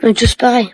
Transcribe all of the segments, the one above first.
On est tous pareils.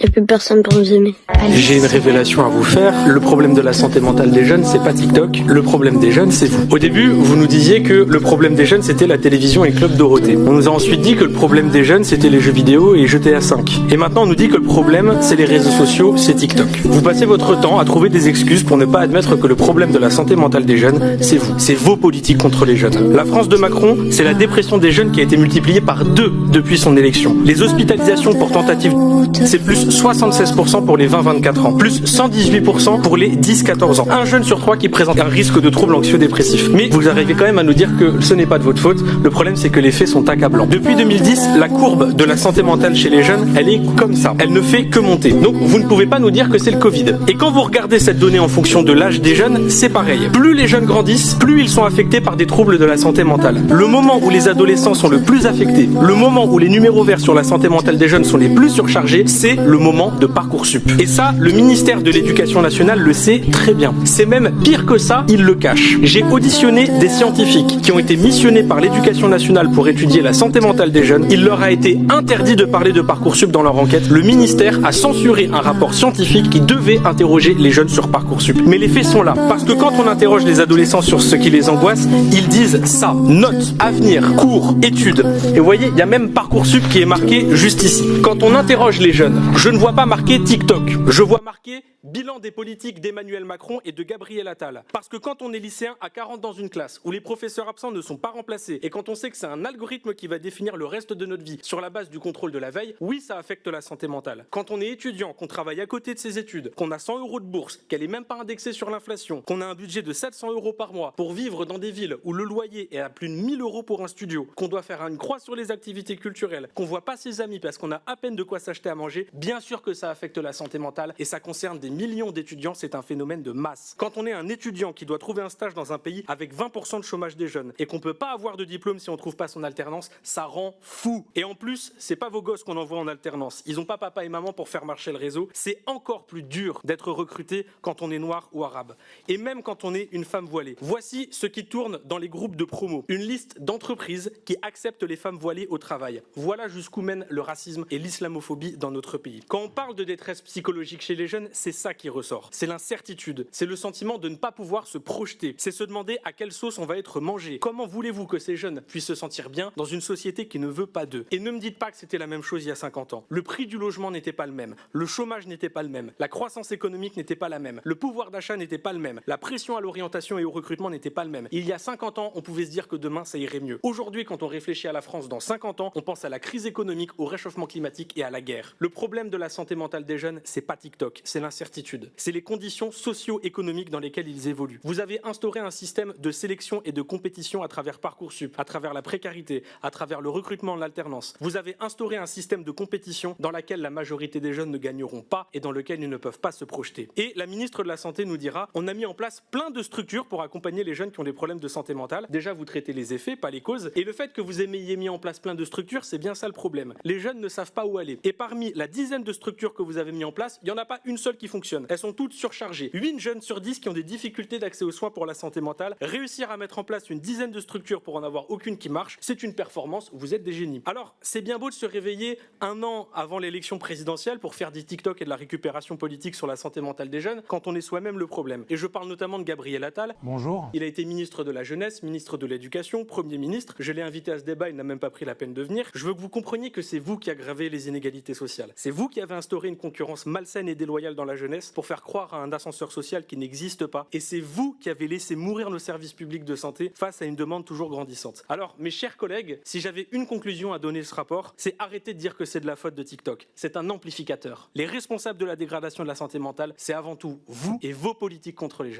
Il n'y a plus personne pour nous aimer. J'ai une révélation à vous faire. Le problème de la santé mentale des jeunes, c'est pas TikTok. Le problème des jeunes, c'est vous. Au début, vous nous disiez que le problème des jeunes, c'était la télévision et Club Dorothée. On nous a ensuite dit que le problème des jeunes, c'était les jeux vidéo et GTA 5. Et maintenant, on nous dit que le problème, c'est les réseaux sociaux, c'est TikTok. Vous passez votre temps à trouver des excuses pour ne pas admettre que le problème de la santé mentale des jeunes, c'est vous. C'est vos politiques contre les jeunes. La France de Macron, c'est la dépression des jeunes qui a été multipliée par 2 depuis son élection. Les hospitalisations pour tentative, c'est plus 76% pour les 20-24 ans, plus 118% pour les 10-14 ans. Un jeune sur 3 qui présente un risque de troubles anxio-dépressifs. Mais vous arrivez quand même à nous dire que ce n'est pas de votre faute. Le problème, c'est que les faits sont accablants. Depuis 2010, la courbe de la santé mentale chez les jeunes, elle est comme ça. Elle ne fait que monter. Donc, vous ne pouvez pas nous dire que c'est le Covid. Et quand vous regardez cette donnée en fonction de l'âge des jeunes, c'est pareil. Plus les jeunes grandissent, plus ils sont affectés par des troubles de la santé mentale. Le moment où les adolescents sont le plus affectés, le moment où les numéros verts sur la santé mentale des jeunes sont les plus surchargés, c'est le moment de Parcoursup. Et ça, le ministère de l'Éducation nationale le sait très bien. C'est même pire que ça, il le cache. J'ai auditionné des scientifiques qui ont été missionnés par l'Éducation nationale pour étudier la santé mentale des jeunes. Il leur a été interdit de parler de Parcoursup dans leur enquête. Le ministère a censuré un rapport scientifique qui devait interroger les jeunes sur Parcoursup. Mais les faits sont là. Parce que quand on interroge les adolescents sur ce qui les angoisse, ils disent ça. Notes, avenir, cours, études. Et vous voyez, il y a même Parcoursup qui est marqué juste ici. Quand on interroge les jeunes, je ne vois pas marqué TikTok. Je vois marqué bilan des politiques d'Emmanuel Macron et de Gabriel Attal. Parce que quand on est lycéen à 40 dans une classe, où les professeurs absents ne sont pas remplacés, et quand on sait que c'est un algorithme qui va définir le reste de notre vie sur la base du contrôle de la veille, oui, ça affecte la santé mentale. Quand on est étudiant, qu'on travaille à côté de ses études, qu'on a 100 € de bourse, qu'elle est même pas indexée sur l'inflation, qu'on a un budget de 700 € par mois pour vivre dans des villes où le loyer est à plus de 1000 € pour un studio, qu'on doit faire une croix sur les activités culturelles, qu'on voit pas ses amis parce qu'on a à peine de quoi s'acheter à manger, bien sûr que ça affecte la santé mentale et ça concerne des millions d'étudiants, c'est un phénomène de masse. Quand on est un étudiant qui doit trouver un stage dans un pays avec 20% de chômage des jeunes et qu'on peut pas avoir de diplôme si on trouve pas son alternance, ça rend fou. Et en plus, c'est pas vos gosses qu'on envoie en alternance. Ils ont pas papa et maman pour faire marcher le réseau. C'est encore plus dur d'être recruté quand on est noir ou arabe. Et même quand on est une femme voilée. Voici ce qui tourne dans les groupes de promo. Une liste d'entreprises qui acceptent les femmes voilées au travail. Voilà jusqu'où mène le racisme et l'islamophobie dans notre pays. Quand on parle de détresse psychologique chez les jeunes, c'est ça qui ressort. C'est l'incertitude. C'est le sentiment de ne pas pouvoir se projeter. C'est se demander à quelle sauce on va être mangé. Comment voulez-vous que ces jeunes puissent se sentir bien dans une société qui ne veut pas d'eux? Et ne me dites pas que c'était la même chose il y a 50 ans. Le prix du logement n'était pas le même. Le chômage n'était pas le même. La croissance économique n'était pas la même. Le pouvoir d'achat n'était pas le même. La pression à l'orientation et au recrutement n'était pas le même. Il y a 50 ans, on pouvait se dire que demain ça irait mieux. Aujourd'hui, quand on réfléchit à la France dans 50 ans, on pense à la crise économique, au réchauffement climatique et à la guerre. Le problème de la santé mentale des jeunes, c'est pas TikTok, c'est l'incertitude. C'est les conditions socio-économiques dans lesquelles ils évoluent. Vous avez instauré un système de sélection et de compétition à travers Parcoursup, à travers la précarité, à travers le recrutement en alternance. Vous avez instauré un système de compétition dans lequel la majorité des jeunes ne gagneront pas et dans lequel ils ne peuvent pas se projeter. Et la ministre de la Santé nous dira, on a mis en place plein de structures pour accompagner les jeunes qui ont des problèmes de santé mentale. Déjà, vous traitez les effets, pas les causes. Et le fait que vous ayez mis en place plein de structures, c'est bien ça le problème. Les jeunes ne savent pas où aller. Et parmi la dizaine de structures que vous avez mis en place, il n'y en a pas une seule qui fonctionne. Elles sont toutes surchargées. 8 jeunes sur 10 qui ont des difficultés d'accès aux soins pour la santé mentale. Réussir à mettre en place une dizaine de structures pour en avoir aucune qui marche, c'est une performance, vous êtes des génies. Alors, c'est bien beau de se réveiller un an avant l'élection présidentielle pour faire des TikTok et de la récupération politique sur la santé mentale des jeunes, quand on est soi-même le problème. Et je parle notamment de Gabriel Attal. Bonjour. Il a été ministre de la Jeunesse, ministre de l'Éducation, Premier ministre. Je l'ai invité à ce débat, il n'a même pas pris la peine de venir. Je veux que vous compreniez que c'est vous qui aggravez les inégalités sociales. C'est vous qui avez instauré une concurrence malsaine et déloyale dans la jeunesse pour faire croire à un ascenseur social qui n'existe pas. Et c'est vous qui avez laissé mourir nos services publics de santé face à une demande toujours grandissante. Alors, mes chers collègues, si j'avais une conclusion à donner à ce rapport, c'est arrêter de dire que c'est de la faute de TikTok. C'est un amplificateur. Les responsables de la dégradation de la santé mentale, c'est avant tout vous et vos politiques contre les jeunes.